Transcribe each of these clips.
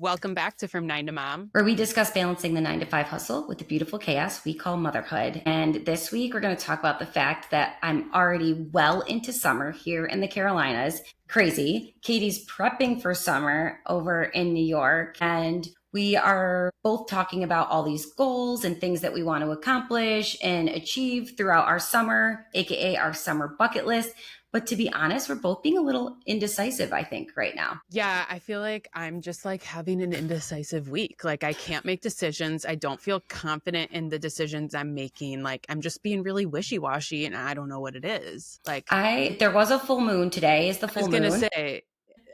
Welcome back to From Nine to Mom. where we discuss balancing the 9 to 5 hustle with the beautiful chaos we call motherhood. And this week, we're going to talk about the fact that I'm already well into summer here in the Carolinas. Crazy. Katie's prepping for summer over in New York. And we are both talking about all these goals and things that we want to accomplish and achieve throughout our summer, AKA our summer bucket list. But to be honest, we're both being a little indecisive, I think, right now. Yeah, I feel like I'm just like having an indecisive week. Like I can't make decisions. I don't feel confident in the decisions I'm making. Like I'm just being really wishy-washy and I don't know what it is. Like There was a full moon today. Is the I was full gonna moon? say,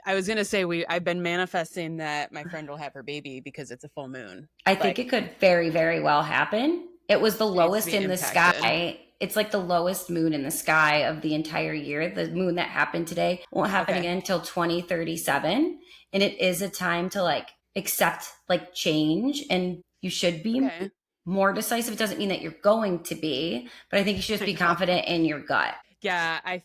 I've been manifesting that my friend will have her baby because it's a full moon. I think Like it could very, very well happen. It was the it needs to lowest be in the impacted. sky. It's like the lowest moon in the sky of the entire year. The moon that happened today won't happen Okay. again until 2037. And it is a time to like accept like change. And you should be Okay. more decisive. It doesn't mean that you're going to be, but I think you should just I be know. confident in your gut. Yeah, I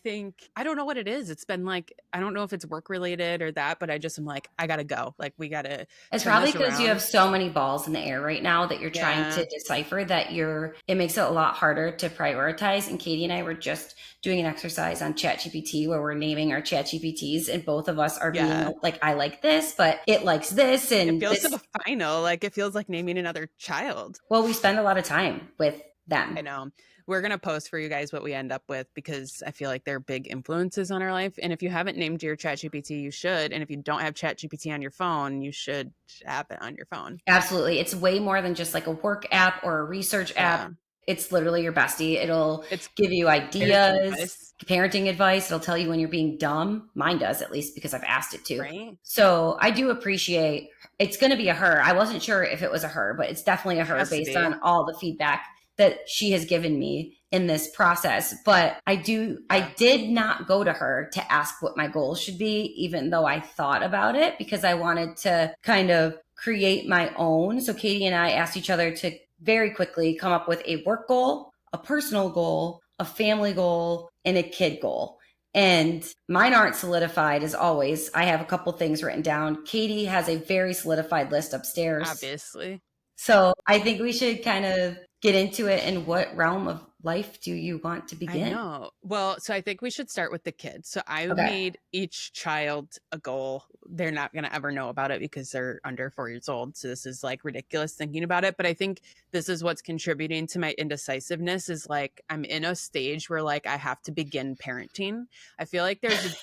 don't know what it is. It's been like, I don't know if it's work related or that, but I just am like, I gotta go. Like, we gotta It's turn probably this because you have around. so many balls in the air right now that you're trying Yeah. to decipher that it makes it a lot harder to prioritize. And Katie and I were just doing an exercise on ChatGPT where we're naming our ChatGPTs and both of us are being Yeah. like, I like this, but it likes this It and feels so this. final. Like, it feels like naming another child. Well, we spend a lot of time with I them. know. We're going to post for you guys what we end up with because I feel like they're big influences on our life. And if you haven't named your ChatGPT, you should. And if you don't have ChatGPT on your phone, you should have it on your phone. Absolutely. It's way more than just like a work app or a research app. Yeah. It's literally your bestie. It'll It's give you parenting ideas, advice, parenting advice. It'll tell you when you're being dumb. Mine does, at least, because I've asked it to. right? So I do appreciate it's going to be a her. I wasn't sure if it was a her, but it's definitely a It her has to based be. on all the feedback that she has given me in this process. But I Yeah. did not go to her to ask what my goals should be, even though I thought about it because I wanted to kind of create my own. So Katie and I asked each other to very quickly come up with a work goal, a personal goal, a family goal, and a kid goal. And mine aren't solidified as always. I have a couple things written down. Katie has a very solidified list upstairs. Obviously. So I think we should kind of get into it. And what realm of life do you want to I begin? know. Well, so I think we should start with the kids. So I Okay. made each child a goal. They're not going to ever know about it because they're under 4 years old. So this is like ridiculous thinking about it. But I think this is what's contributing to my indecisiveness is like I'm in a stage where like I have to begin parenting. I feel like there's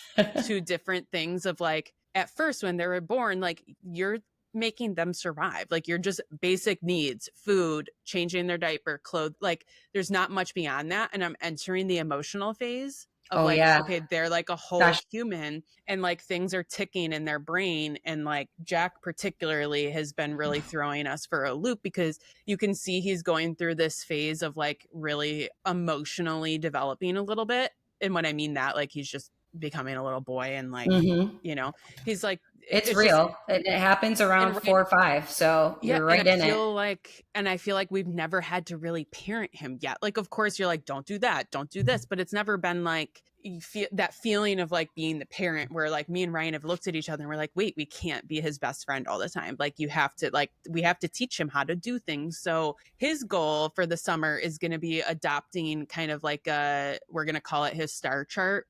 two different things of like at first when they were born, like you're making them survive. Like you're just basic needs, food, changing their diaper, clothes, like there's not much beyond that. And I'm entering the emotional phase of Oh, like, yeah. okay, they're like a whole Gosh. human and like things are ticking in their brain. And like Jack, particularly, has been really throwing us for a loop because you can see he's going through this phase of like really emotionally developing a little bit. And when I mean that, like he's just becoming a little boy and like, Mm-hmm. you know, he's like, It's it's just real. It happens around and right 4 or 5. So yeah, you're right in it. and I feel like we've never had to really parent him yet. Like, of course, you're like, don't do that, don't do this, but it's never been like you feel that feeling of like being the parent where like me and Ryan have looked at each other and we're like, wait, we can't be his best friend all the time. Like, you have to like we have to teach him how to do things. So his goal for the summer is going to be adopting kind of like we're going to call it his star chart.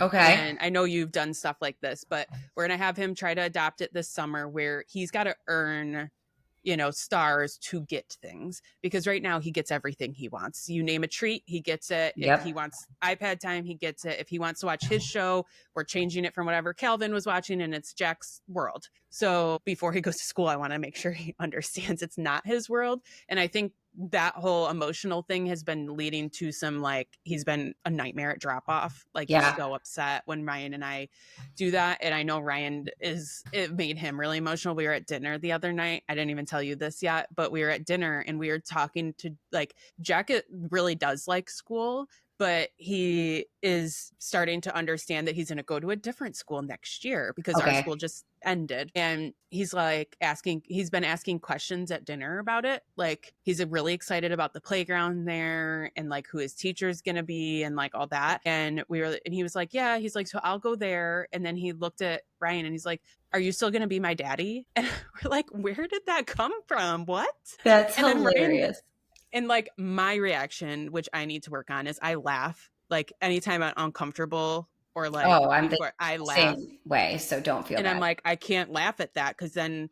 Okay. And I know you've done stuff like this, but we're going to have him try to adopt it this summer where he's got to earn, you know, stars to get things because right now he gets everything he wants. You name a treat, he gets it. If he Yep. wants iPad time, he gets it. If he wants to watch his show, we're changing it from whatever Calvin was watching and it's Jack's world. So before he goes to school, I want to make sure he understands it's not his world. And I think that whole emotional thing has been leading to some like he's been a nightmare at drop off. Like he's Yeah. so upset when Ryan and I do that. And I know Ryan it made him really emotional. We were at dinner the other night. I didn't even tell you this yet, but we were at dinner and we were talking to like Jack really does like school, but he is starting to understand that he's going to go to a different school next year because our Okay. school just ended. And he's like he's been asking questions at dinner about it. Like he's really excited about the playground there and like who his teacher is going to be and like all that. And he was like, yeah, he's like, so I'll go there. And then he looked at Ryan and he's like, are you still going to be my daddy? And we're like, where did that come from? What? That's And then Ryan, hilarious. and like my reaction, which I need to work on, is I laugh. Like anytime I'm uncomfortable or like Oh, I'm the before I laugh. same way, so don't feel And I'm bad. like, I can't laugh at that because then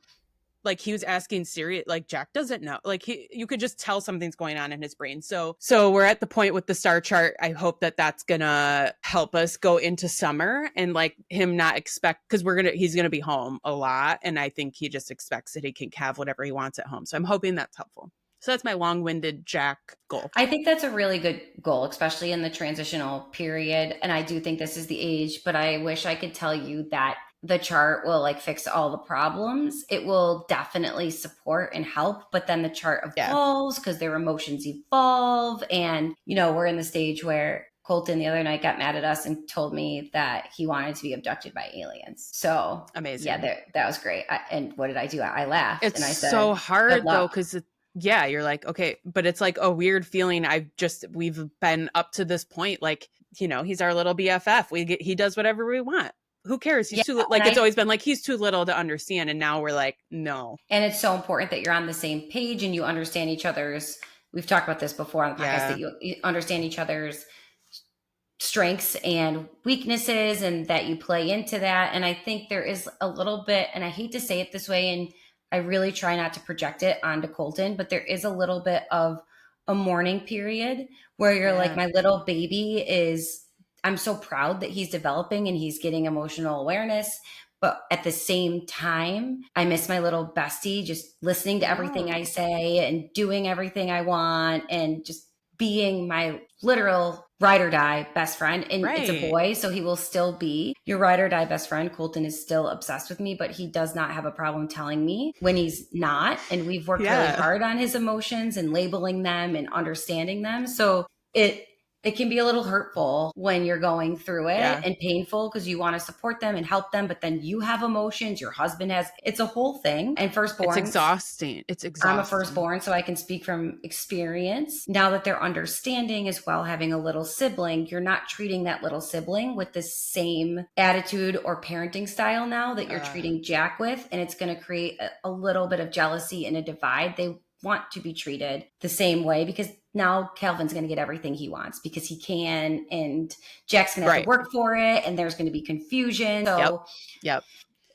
like he was asking serious, like Jack doesn't know, like you could just tell something's going on in his brain. So we're at the point with the star chart. I hope that that's gonna help us go into summer and like him not expect, because he's gonna be home a lot, and I think he just expects that he can have whatever he wants at home. So I'm hoping that's helpful. So that's my long-winded Jack goal. I think that's a really good goal, especially in the transitional period. And I do think this is the age, but I wish I could tell you that the chart will like fix all the problems. It will definitely support and help, but then the chart Yeah. evolves because their emotions evolve. And, you know, we're in the stage where Colton the other night got mad at us and told me that he wanted to be abducted by aliens. So Amazing. yeah, that was great. And what did I do? I laughed It's and I said, so hard "Good though, luck." because yeah, you're like, okay, but it's like a weird feeling. We've been up to this point, like, you know, he's our little BFF. He does whatever we want. Who cares? Yeah, Like, it's always been like, he's too little to understand. And now we're like, no. and it's so important that you're on the same page and you understand each other's, we've talked about this before on the podcast, that you understand each other's strengths and weaknesses and that you play into that. And I think there is a little bit, and I hate to say it this way, and I really try not to project it onto Colton, but there is a little bit of a mourning period where you're like, my little baby is, I'm so proud that he's developing and he's getting emotional awareness. But at the same time, I miss my little bestie, just listening to everything I say and doing everything I want and just being my literal ride or die best friend. And it's a boy, so he will still be your ride or die best friend. Colton is still obsessed with me, but he does not have a problem telling me when he's not. And we've worked really hard on his emotions and labeling them and understanding them. So it can be a little hurtful when you're going through it and painful because you want to support them and help them, but then you have emotions, your husband has, it's a whole thing. And firstborn, it's exhausting. I'm a firstborn, so I can speak from experience. Now that they're understanding as well, having a little sibling, you're not treating that little sibling with the same attitude or parenting style now that you're treating Jack with. And it's going to create a little bit of jealousy and a divide. They want to be treated the same way because now Calvin's going to get everything he wants because he can, and Jack's going to have to work for it, and there's going to be confusion. So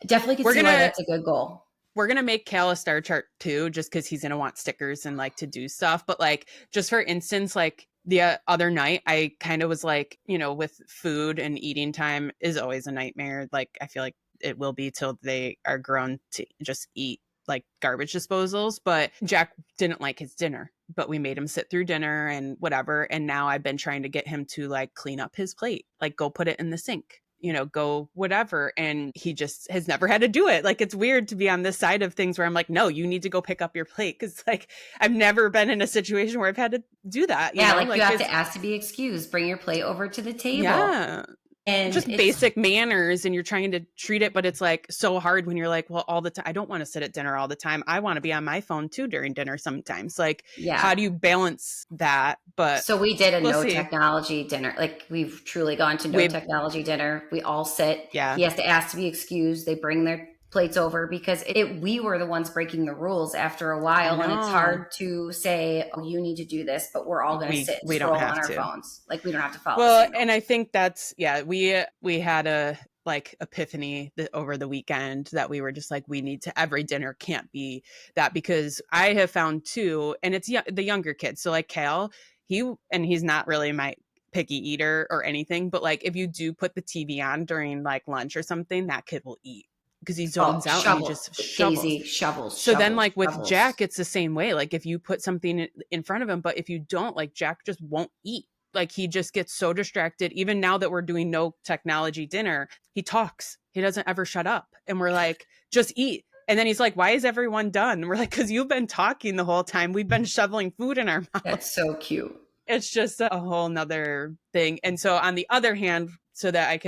definitely can see why that's a good goal. We're going to make Cal a star chart too, just because he's going to want stickers and like to do stuff. But like, just for instance, like the other night, I kind of was like, you know, with food and eating time is always a nightmare. Like, I feel like it will be till they are grown to just eat like garbage disposals. But Jack didn't like his dinner, but we made him sit through dinner and whatever. And now I've been trying to get him to like clean up his plate, like go put it in the sink, you know, go whatever. And he just has never had to do it. Like, it's weird to be on this side of things where I'm like, no, you need to go pick up your plate. Cause like, I've never been in a situation where I've had to do that. You know? Like you have to ask to be excused, bring your plate over to the table. Yeah. And just basic manners, and you're trying to treat it, but it's like so hard when you're like, well, all the time, I don't want to sit at dinner all the time. I want to be on my phone too during dinner sometimes. Like, how do you balance that? But so we did a technology dinner. Like, we've truly gone to no technology dinner. We all sit. Yeah. He has to ask to be excused. They bring their plates over because we were the ones breaking the rules after a while, and it's hard to say, oh, you need to do this, but we're all going to sit and scroll on our phones. Like, we don't have to follow. Well, and I think that's we had a like epiphany over the weekend that we were just like, we need to, every dinner can't be that, because I have found too, and it's the younger kids. So like Cal, he's not really my picky eater or anything, but like if you do put the TV on during like lunch or something, that kid will eat. Because he zones out and he just shovels. So then like with Jack, it's the same way. Like if you put something in front of him, but if you don't, like Jack just won't eat. Like he just gets so distracted. Even now that we're doing no technology dinner, he talks. He doesn't ever shut up. And we're like, just eat. And then he's like, why is everyone done? And we're like, because you've been talking the whole time. We've been shoveling food in our mouth. That's so cute. it's just a whole nother thing. And so on the other hand, so that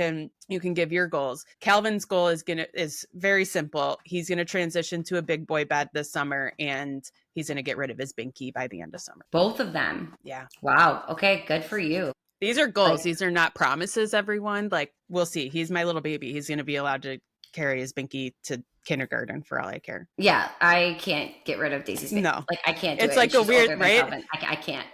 you can give your goals. Calvin's goal is very simple. He's gonna transition to a big boy bed this summer, and he's gonna get rid of his binky by the end of summer. Both of them. Yeah. Wow. Okay, good for you. These are goals. Like, These are not promises, everyone. Like, we'll see. He's my little baby. He's gonna be allowed to carry his binky to kindergarten for all I care. yeah, I can't get rid of Daisy's baby. No. Like, I can't do It's it. like And a she's weird, older than right? Calvin. I can't.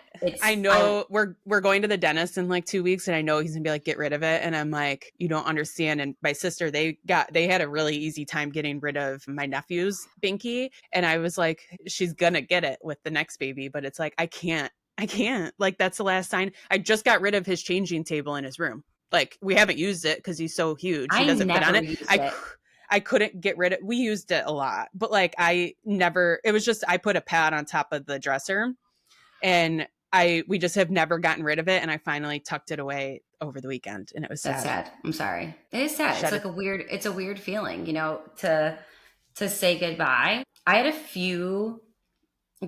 I know we're going to the dentist in like 2 weeks, and I know he's gonna be like, get rid of it. And I'm like, you don't understand. And my sister, they had a really easy time getting rid of my nephew's binky. And I was like, she's gonna get it with the next baby, but it's like, I can't. Like, that's the last sign. I just got rid of his changing table in his room. Like, we haven't used it because he's so huge. He I doesn't fit on never it. used it. I couldn't get rid of it. We used it a lot, but like it was just, I put a pad on top of the dresser, and we just have never gotten rid of it. And I finally tucked it away over the weekend, and it was sad. That's sad. I'm sorry. It is sad. It's like a weird feeling, to say goodbye. I had a few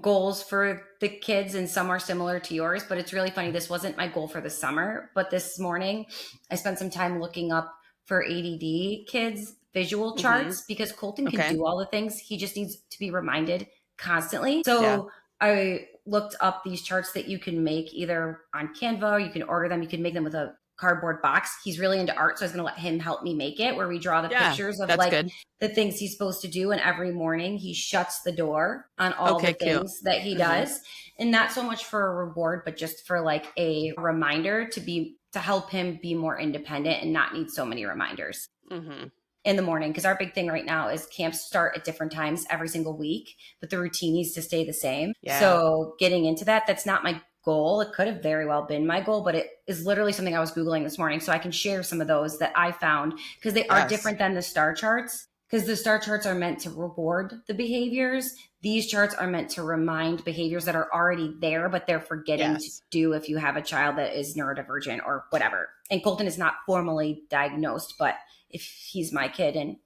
goals for the kids, and some are similar to yours, but it's really funny. This wasn't my goal for the summer, but this morning I spent some time looking up for ADD kids visual charts because Colton can do all the things. He just needs to be reminded constantly. So I looked up these charts that you can make either on Canva, or you can order them. You can make them with a cardboard box. He's really into art, so I was going to let him help me make it, where we draw the pictures of the things he's supposed to do. And every morning he shuts the door on all the things that he does. And not so much for a reward, but just for like a reminder to help him be more independent and not need so many reminders. In the morning, because our big thing right now is camps start at different times every single week, but the routine needs to stay the same. So getting into that's not my goal. It could have very well been my goal, but it is literally something I was Googling this morning, so I can share some of those that I found, because they are different than the star charts, because the star charts are meant to reward the behaviors. These charts are meant to remind behaviors that are already there, but they're forgetting to do if you have a child that is neurodivergent or whatever. And Colton is not formally diagnosed, but if he's my kid, and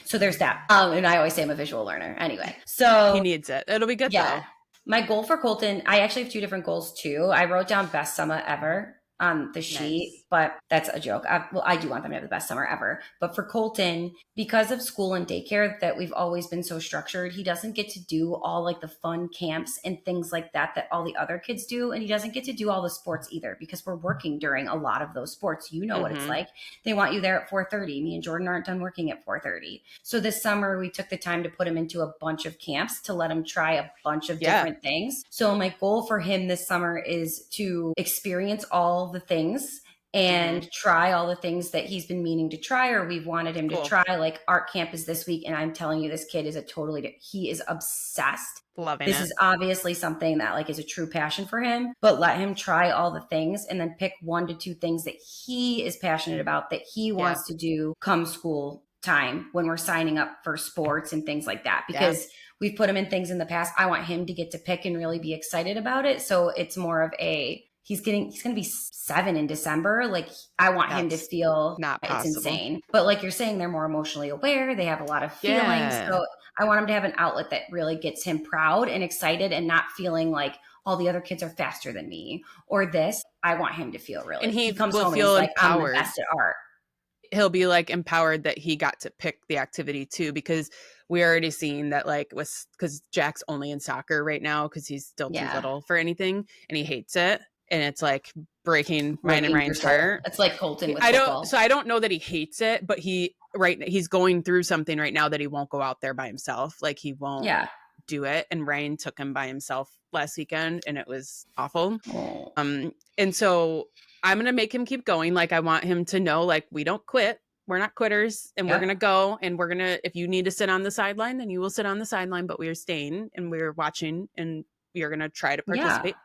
so there's that. And I always say I'm a visual learner anyway. So he needs it. It'll be good though. My goal for Colton, I actually have two different goals too. I wrote down best summer ever on the sheet, but that's a joke. I do want them to have the best summer ever. But for Colton, because of school and daycare that we've always been so structured, he doesn't get to do all like the fun camps and things like that all the other kids do. And he doesn't get to do all the sports either, because we're working during a lot of those sports. You know what it's like. They want you there at 4:30. Me and Jordan aren't done working at 4:30. So this summer we took the time to put him into a bunch of camps to let him try a bunch of different things. So my goal for him this summer is to experience all the things and try all the things that he's been meaning to try, or we've wanted him to try. Like art camp is this week, and I'm telling you, this kid is he is obsessed. This is obviously something that like is a true passion for him, but let him try all the things and then pick 1 to 2 things that he is passionate about, that he wants to do come school time, when we're signing up for sports and things like that, because we've put him in things in the past. I want him to get to pick and really be excited about it. So it's more of he's going to be 7 in December. Like, I want him to feel it's insane. But like you're saying, they're more emotionally aware. They have a lot of feelings. So I want him to have an outlet that really gets him proud and excited, and not feeling like all the other kids are faster than me or this. I want him to feel really, and he comes home feel and he's empowered. Like, I'm the best at art. He'll be like empowered that he got to pick the activity too, because we already seen that, like, because Jack's only in soccer right now because he's still too little for anything, and he hates it. And it's like breaking mine and Ryan's heart. It's like Colton with football. I don't know that he hates it, but he's going through something right now that he won't go out there by himself. Like, he won't do it. And Ryan took him by himself last weekend, and it was awful. And so I'm going to make him keep going. Like, I want him to know, like, we don't quit. We're not quitters, and we're going to go, and we're going to, if you need to sit on the sideline, then you will sit on the sideline, but we are staying and we're watching, and we are going to try to participate.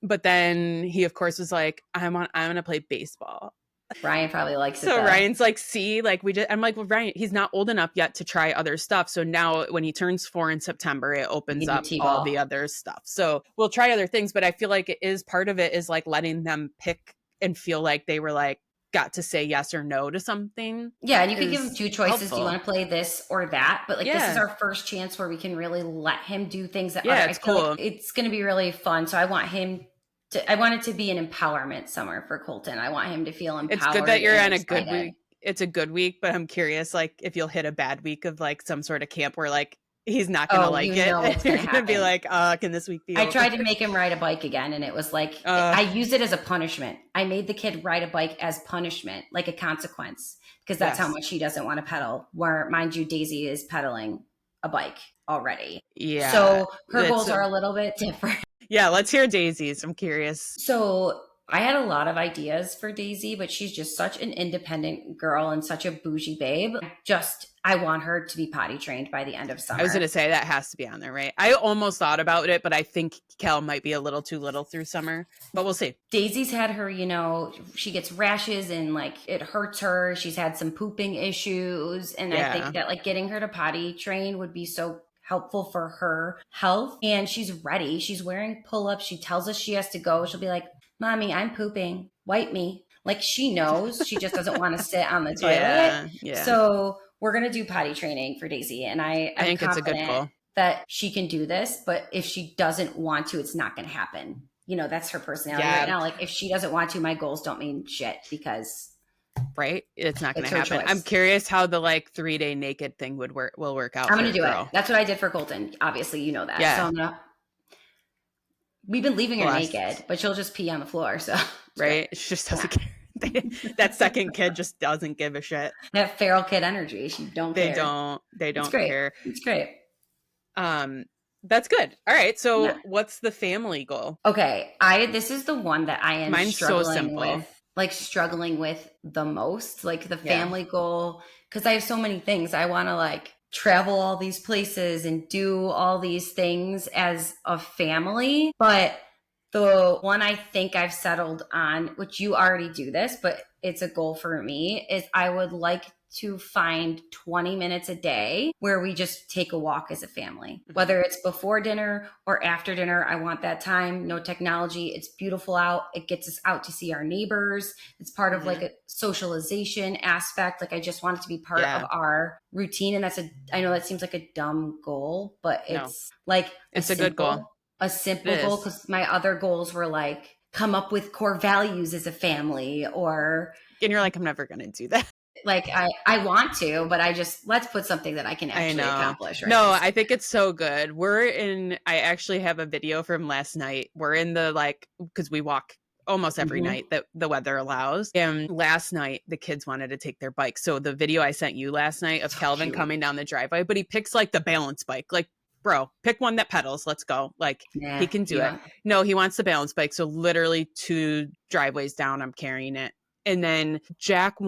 But then he, of course, was like, I'm going to play baseball. Ryan probably likes it. So Ryan's like, see, like, I'm like, well, Ryan, he's not old enough yet to try other stuff. So now when he turns 4 in September, it opens up all the other stuff. So we'll try other things, but I feel like it is part of it is like letting them pick and feel like they were like, got to say yes or no to something. Yeah, and you can give him 2 choices. Helpful. Do you want to play this or that? But like, this is our first chance where we can really let him do things that it's cool. Like it's going to be really fun. So I want him I want it to be an empowerment summer for Colton. I want him to feel It's good that empowered you're and on a good excited. week. It's a good week, but I'm curious, like, if you'll hit a bad week of like some sort of camp where like he's not gonna Oh, like you it. know what's You're going to gonna be happen. like, can this week be I over? tried to make him ride a bike again, and it was like, Uh, I used it as a punishment. I made the kid ride a bike as punishment, like a consequence, because that's how yes. much he doesn't want to pedal. Where, mind you, Daisy is pedaling a bike already. Yeah. So her goals are a little bit different. Yeah, let's hear Daisy's. I'm curious. So I had a lot of ideas for Daisy, but she's just such an independent girl and such a bougie babe. I want her to be potty trained by the end of I was summer. gonna say that has to be on there, right? I almost thought about it, but I think Kel might be a little too little through summer, but we'll see. Daisy's had her, she gets rashes and like it hurts her. She's had some pooping issues. And I Yeah. think that like getting her to potty train would be so helpful for her health. And she's ready. She's wearing pull ups. She tells us she has to go. She'll be like, Mommy, I'm pooping. Wipe me. Like she knows. She just doesn't want to sit on the toilet. Yeah. Yeah. So we're going to do potty training for Daisy. And I I'm think it's a good confident goal. that she can do this. But if she doesn't want to, it's not going to happen. That's her personality right now. Like if she doesn't want to, my goals don't mean shit because right, it's not going to happen. Choice. I'm curious how the like 3-day naked thing will work out. I'm going to do it. That's what I did for Colton. Obviously, you know that. Yeah. So we've been leaving her naked, but she'll just pee on the floor. So right, she just doesn't care. That second kid just doesn't give a shit. That feral kid energy. She don't They care. They don't it's great. care. It's great. That's good. All right. So what's the family goal? Okay. This is the one that I am Mine's struggling so simple. with. Like struggling with the most. Like the family goal. Because I have so many things. I want to like travel all these places and do all these things as a family. But the one I think I've settled on, which you already do this, but it's a goal for me, is I would like to find 20 minutes a day where we just take a walk as a family, whether it's before dinner or after dinner. I want that time, no technology. It's beautiful out. It gets us out to see our neighbors. It's part of like a socialization aspect. Like I just want it to be part of our routine. And I know that seems like a dumb goal, but it's like, it's a good goal. A simple goal, because my other goals were like come up with core values as a family, and you're like, I'm never going to do that. Like I want to, but let's put something that I can actually accomplish. Right? No, I think it's so good. I actually have a video from last night. We're in because we walk almost every night that the weather allows. And last night the kids wanted to take their bikes. So the video I sent you last night of Calvin coming down the driveway, but he picks like the balance bike. Like, bro, pick one that pedals. Let's go. Like he can do it. No, he wants the balance bike. So literally 2 driveways down, I'm carrying it. And then Jack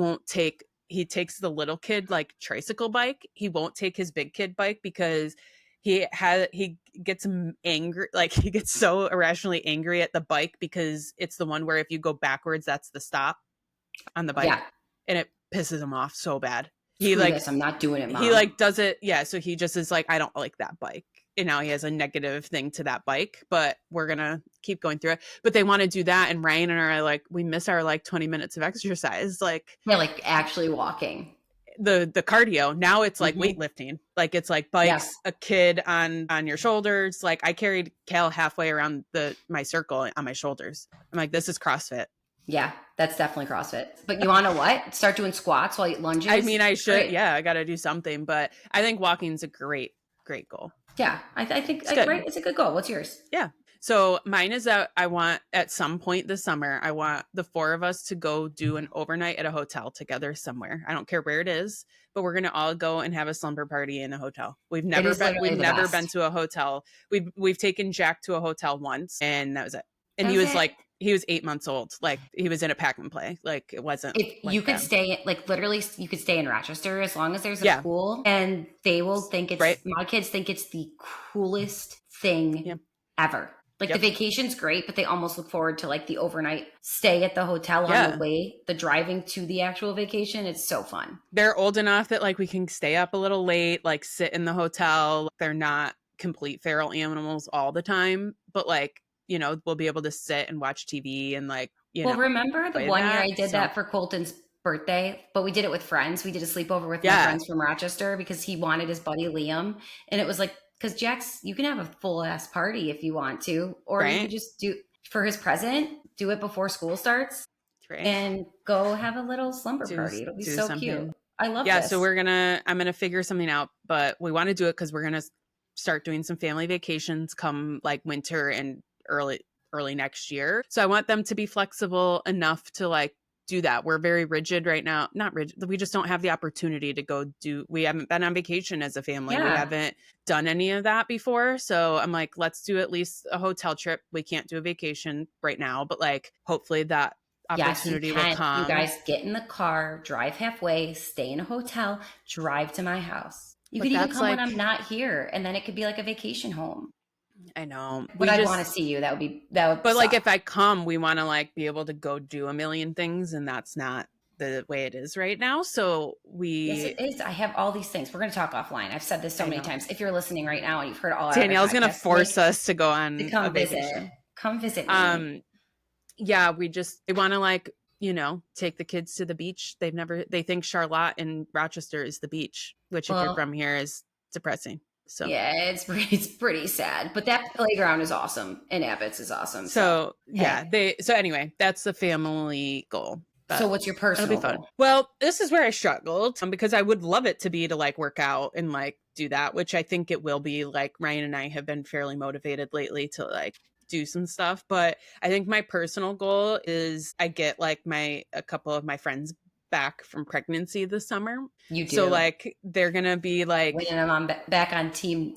he takes the little kid like tricycle bike. He won't take his big kid bike because he gets angry. Like he gets so irrationally angry at the bike because it's the one where if you go backwards, that's the stop on the bike. Yeah. And it pisses him off so bad. I'm not doing it, Mom. He like does it. Yeah. So he just is like, I don't like that bike. And now he has a negative thing to that bike, but we're going to keep going through it. But they want to do that. And Ryan and I are like, we miss our like 20 minutes of exercise. Like, yeah, like actually walking. The cardio. Now it's like weightlifting. Like it's like bikes, a kid on your shoulders. Like I carried Cal halfway around my circle on my shoulders. I'm like, this is CrossFit. Yeah, that's definitely CrossFit. But you want to what? Start doing squats while you lunges? I mean, I should. Great. Yeah, I got to do something. But I think walking's a great goal. Yeah, I think it's a good goal. What's yours? Yeah. So mine is that I want at some point this summer, I want the 4 of us to go do an overnight at a hotel together somewhere. I don't care where it is, but we're going to all go and have a slumber party in a hotel. We've never been to a hotel. We've taken Jack to a hotel once and that was it. And he was 8 months old. Like he was in a pack and play. Like it wasn't. You could stay literally you could stay in Rochester as long as there's a pool, and they will think it's my kids think it's the coolest thing ever. Like the vacation's great, but they almost look forward to like the overnight stay at the hotel on the way, the driving to the actual vacation. It's so fun. They're old enough that like we can stay up a little late, like sit in the hotel. They're not complete feral animals all the time, but like, we'll be able to sit and watch TV and like, remember the one year I did that for Colton's birthday, but we did it with friends. We did a sleepover with my friends from Rochester because he wanted his buddy Liam. And it was like, because you can have a full ass party if you want to, or you can just for his present, do it before school starts Right. and go have a little slumber Do party. It'll be do so cute. something. I love Yeah, so this. I'm gonna figure something out, but we want to do it because we're gonna start doing some family vacations come like winter and early next year. So I want them to be flexible enough to like do that. We're very rigid right now. Not rigid. We just don't have the opportunity to go do we haven't been on vacation as a family. We Yeah. haven't done any of that before. So I'm like, let's do at least a hotel trip. We can't do a vacation right now, but like hopefully that Yes, you opportunity will can. You come. guys get in the car, drive halfway, stay in a hotel, drive to my house. You But could even that's come when like I'm not here, and then it could be like a vacation home. I know. But We I'd want to just see you. That would but like suck. if I come, we want to like be able to go do a million things and that's not the way it is right now. So Yes, we it is. I have all these things. We're going to talk offline. I've said this so I many know. times. If you're listening right now and you've heard all our other Danielle's going to podcasts, make force us to go to on a come visit. vacation. Come visit me. Um yeah, we want to like, take the kids to the beach. They think Charlotte and Rochester is the beach, which if you're Well, from here is depressing. So yeah, it's pretty sad, but that playground is awesome, and Abbott's is awesome. So yeah, hey, so anyway, that's the family goal. so But what's your it'll be personal fun. goal? Well, this is where I struggled because I would love it to be to like work out and like do that, which I think it will be. Like Ryan and I have been fairly motivated lately to like do some stuff, but I think my personal goal is I get like a couple of my friends back from pregnancy this summer. You So do. like they're going to be like When I'm on back on team,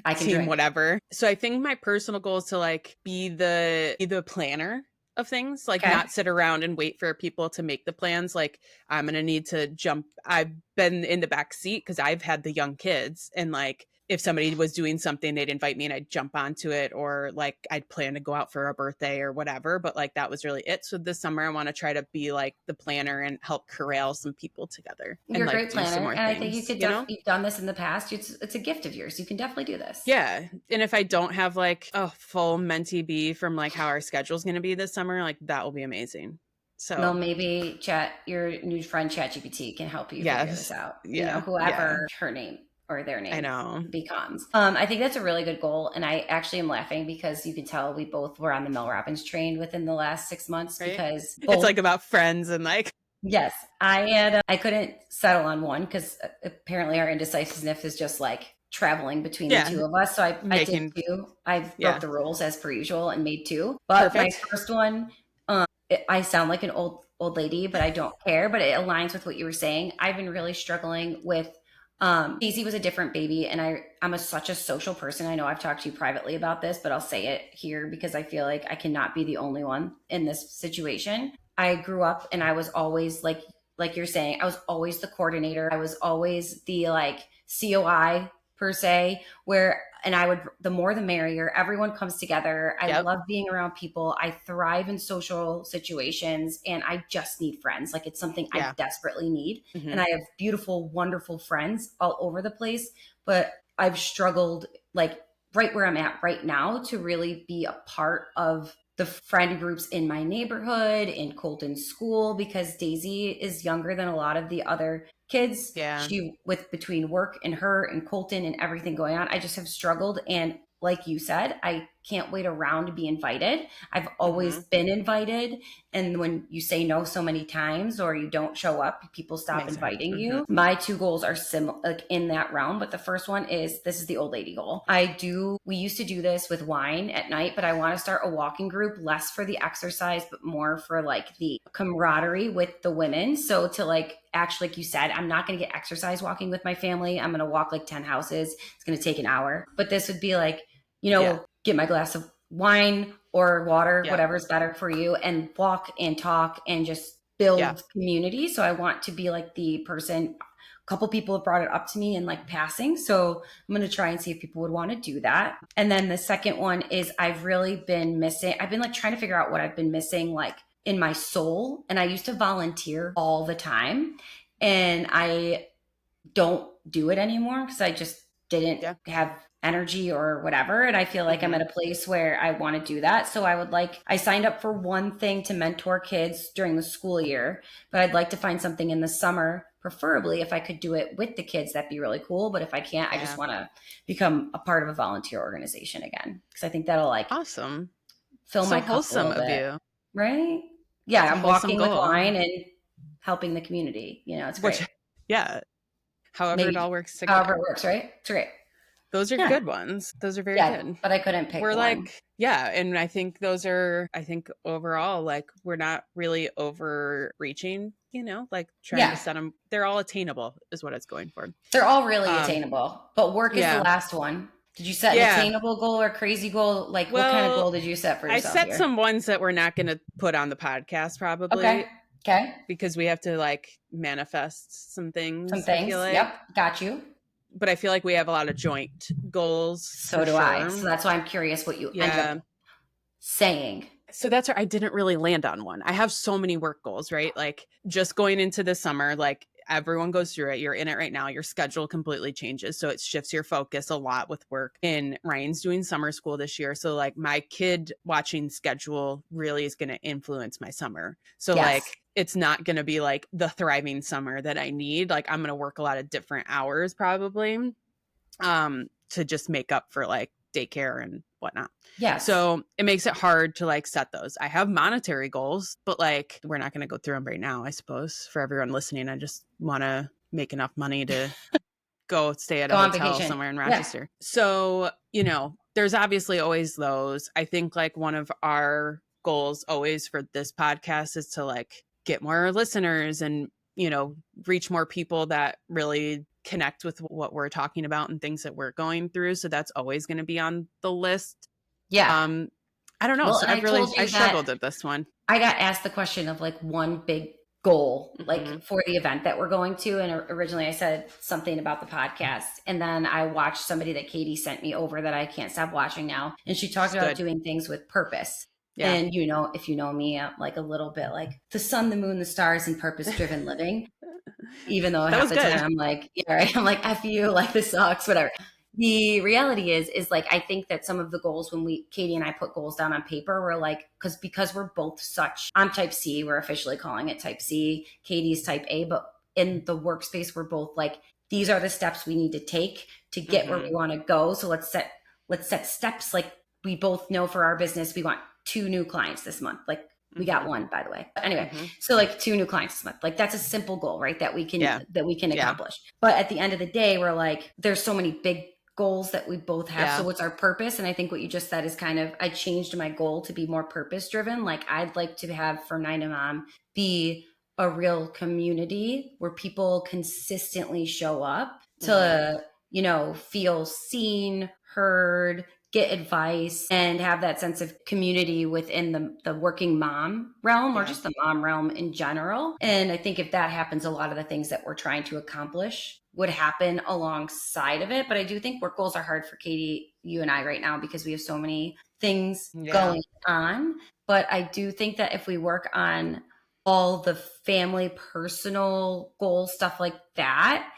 I can team drink. whatever. So I think my personal goal is to like be the planner of things, like Okay. not sit around and wait for people to make the plans. Like I'm gonna need to jump. I've been in the back seat because I've had the young kids, and like if somebody was doing something, they'd invite me and I'd jump onto it, or like I'd plan to go out for a birthday or whatever. But like that was really it. So this summer I want to try to be like the planner and help corral some people together and You're a like great do some planner, more and I think you things, could you know? you've done this in the past. It's a gift of yours. You can definitely do this. Yeah. And if I don't have like a full mentee B from like how our schedule is going to be this summer, like that will be amazing. Well, So, maybe your new friend ChatGPT can help you figure this yes. out. Yeah. Yeah. Whoever her name or their I name know. becomes. I think that's a really good goal, and I actually am laughing because you can tell we both were on the Mel Robbins train within the last 6 months Right. because It's both. like about friends and like, Yes, I had. I couldn't settle on one because apparently our indecisiveness is just like traveling between the yeah, two of us. So I did making, two. I broke yeah, the rules as per usual and made two. But my perfect. first one, I sound like an old lady, but I don't care. But it aligns with what you were saying. I've been really struggling with. Daisy was a different baby, and I'm such a social person. I know I've talked to you privately about this, but I'll say it here because I feel like I cannot be the only one in this situation. I grew up and I was always like you're saying, I was always the coordinator. I was always the like COI per se, where and I would the more the merrier. Everyone comes together. I Yep. love being around people. I thrive in social situations and I just need friends. Like it's something I Yeah. desperately need. And Hmm. I have beautiful, wonderful friends all over the place, but I've struggled like right where I'm at right now to really be a part of the friend groups in my neighborhood, in Colton's school, because Daisy is younger than a lot of the other kids. Yeah. She, with between work and her and Colton and everything going on, I just have struggled. And like you said, I can't wait around to be invited. I've always Hmm. been invited. And when you say no so many times or you don't show up, people stop Makes sense. inviting Hmm. you. My two goals are similar, like in that realm. But the first one is this is the old lady goal. We used to do this with wine at night, but I want to start a walking group, less for the exercise, but more for like the camaraderie with the women. So to like, actually, like you said, I'm not going to get exercise walking with my family. I'm going to walk like 10 houses. It's going to take an hour. But this would be like, Yeah. get my glass of wine or water, Yeah. whatever's better for you, and walk and talk and just Yeah. build community. So I want to be like the person. A couple people have brought it up to me in like passing. So I'm going to try and see if people would want to do that. And then the second one is I've really been missing, I've been like trying to figure out what I've been missing like in my soul. And I used to volunteer all the time. And I don't do it anymore because I just didn't Yeah. have energy or whatever. And I feel like I'm Hmm. at a place where I want to do that. So I signed up for one thing to mentor kids during the school year, but I'd like to find something in the summer, preferably if I could do it with the kids, that'd be really cool. But if I can't, I just Yeah. want to become a part of a volunteer organization again because I think that'll like Awesome. fill So my cup a wholesome little of bit, you. right? Yeah, It's a I'm wholesome walking the goal. line and helping the community. It's Which, great. yeah, however it Maybe all works however it together. works, right? It's great. Those are Yeah. good ones. Those are very Yeah, good. but I couldn't pick We're one. like, yeah, and I think I think overall, like, we're not really overreaching, like trying to Yeah, set them. They're all attainable, is what it's going for. they're all really Um, attainable, but work is the yeah, last one. Did you set an yeah. attainable goal or crazy goal? Like, what kind of Well, goal did you set for I yourself set here? some ones that we're not going to put on the podcast Okay. probably Okay. because we have to like manifest some Some things, I feel things. like. Yep. Got you. But I feel like we have a lot of joint goals So for do I. So sure. that's why I'm curious what you ended Yeah. up saying. So that's where I didn't really land on one. I have so many work goals, right? Like just going into the summer, like everyone goes through it. You're in it right now. Your schedule completely changes. So it shifts your focus a lot with work. And Ryan's doing summer school this year. So like my kid watching schedule really is going to influence my summer. So Yes. like it's not going to be like the thriving summer that I need. Like I'm going to work a lot of different hours probably to just make up for like daycare and whatnot. Yes. So it makes it hard to like set those. I have monetary goals, but like we're not going to go through them right now, I suppose. For everyone listening, I just want to make enough money to go stay at a Go on hotel vacation. somewhere in Yeah. Rochester. So, there's obviously always those. I think like one of our goals always for this podcast is to like get more listeners and, reach more people that really connect with what we're talking about and things that we're going through. So that's always going to be on the list. Yeah. I don't know. Well, So and I told I you that struggled at this one. I got asked the question of like one big goal, Mm-hmm. like for the event that we're going to. And originally I said something about the podcast. And then I watched somebody that Catie sent me over that I can't stop watching now. And she talked It's about good. doing things with purpose. Yeah. And if you know me, I'm like a little bit like the sun, the moon, the stars, and purpose driven living. Even though That half was the good. time I'm like, yeah, right. I'm like, F you, like this sucks, whatever. The reality is like, I think that some of the goals when Catie and I put goals down on paper, we're like, because we're both I'm type C, we're officially calling it type C, Katie's type A, but in the workspace, we're both like, these are the steps we need to take to get where we want to go. So let's set steps. Like we both know for our business, we want 2 new clients this month. Like we got 1, by the way. But anyway, so like 2 new clients this month. Like that's a simple goal, right? That we can accomplish. But at the end of the day, we're like, there's so many big goals that we both have. Yeah. So what's our purpose? And I think what you just said is kind of, I changed my goal to be more purpose driven. Like I'd like to have for 9 to Mom be a real community where people consistently show up to, feel seen, heard, get advice, and have that sense of community within the working mom realm or just the mom realm in general. And I think if that happens, a lot of the things that we're trying to accomplish would happen alongside of it. But I do think work goals are hard for Catie, you and I right now, because we have so many things going on. But I do think that if we work on all the family, personal goals, stuff like that,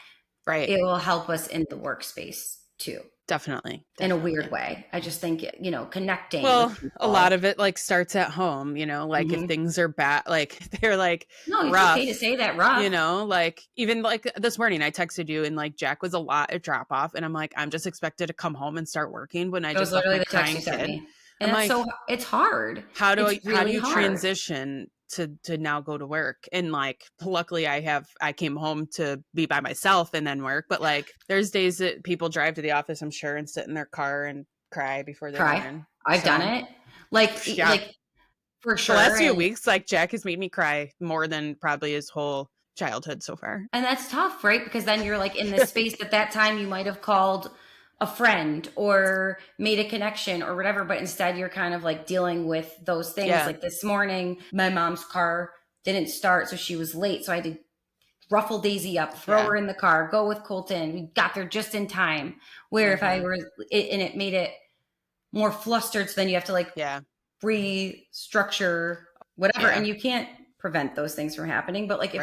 right, it will help us in the workspace too. Definitely. In a weird way. I just think, connecting. Well, a lot of it like starts at home, like if things are bad, like they're like no, it's rough, okay to say that rough. Like even like this morning I texted you and like Jack was a lot at drop off and I'm like, I'm just expected to come home and start working when I just left my crying kid. And I'm like, so it's hard. How do you hard. transition to now go to work? And like luckily I came home to be by myself and then work, but like there's days that people drive to the office, I'm sure, and sit in their car and cry before they learn. I've done it. Like for sure. The last few weeks, like Jack has made me cry more than probably his whole childhood so far. And that's tough, right? Because then you're like in this space at that time you might have called a friend or made a connection or whatever, but instead you're kind of like dealing with those things. Like this morning, my mom's car didn't start, so she was late. So I had to ruffle Daisy up, throw her in the car, go with Colton. We got there just in time. Where if I were, and it made it more flustered. So then you have to like restructure whatever, and you can't prevent those things from happening. But like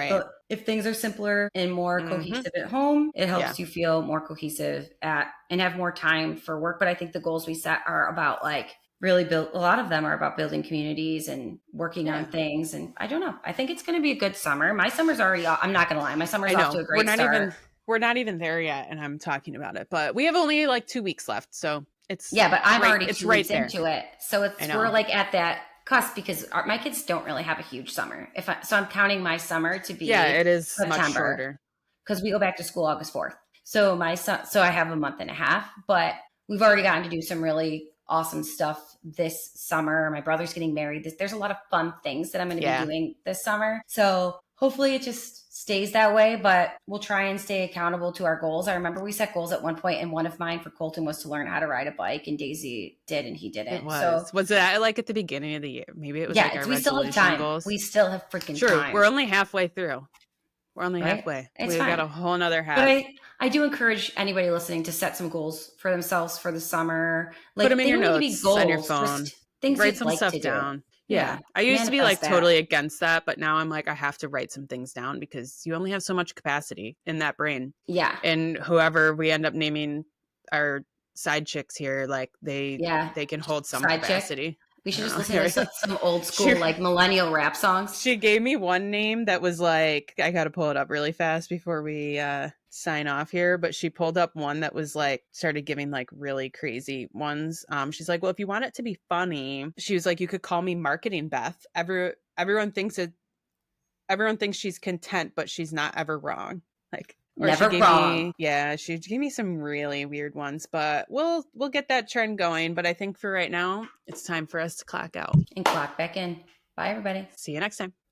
if things are simpler and more cohesive at home, it helps you feel more cohesive and have more time for work. But I think the goals we set are about like really a lot of them are about building communities and working on things. And I don't know. I think it's going to be a good summer. My summer's already off. I'm not going to lie. My summer's off to a great start. We're not even there yet. And I'm talking about it, but we have only like 2 weeks left. So Yeah, but I'm already It's 2 weeks right there. into it. So I we're know. like at that cusp because my kids don't really have a huge summer. So I'm counting my summer to Yeah, be it is much September shorter. because we go back to school August 4th. So my son, so I have a month and a half, but we've already gotten to do some really awesome stuff this summer. My brother's getting married. There's a lot of fun things that I'm going to be Yeah. doing this summer. So hopefully it just stays that way, but we'll try and stay accountable to our goals. I remember we set goals at one point, and one of mine for Colton was to learn how to ride a bike, and Daisy did, and he It didn't. So was. Was it like at the beginning of the year? Maybe it was like yeah, our we still have resolution time. goals. We still have freaking True. We're time, only halfway through. We're only right? halfway. It's We've got fine. a whole nother But half. I do encourage anybody listening to set some goals for themselves for the summer. Put them Like in they your don't need to be notes on your goals, phone. just things Write you'd some like stuff to do. down. Yeah. Yeah. I used to be Manifest like that. totally against that, but now I'm like, I have to write some things down because you only have so much capacity in that brain. Yeah. And whoever we end up naming our side chicks here, like Yeah. they can hold some Side chick. capacity. We I should just don't listen to know. some old She school, like millennial rap songs. she gave me one name that was like, I got to pull it up really fast before we sign off here, but she pulled up one that was like, started giving like really crazy ones. She's like, well, if you want it to be funny, she was like, you could call me Marketing Beth. Everyone thinks she's content, but she's not ever wrong. Like, or Never wrong. she gave me some really weird ones, but we'll get that trend going. But I think for right now, it's time for us to clock out. And clock back in. Bye, everybody. See you next time.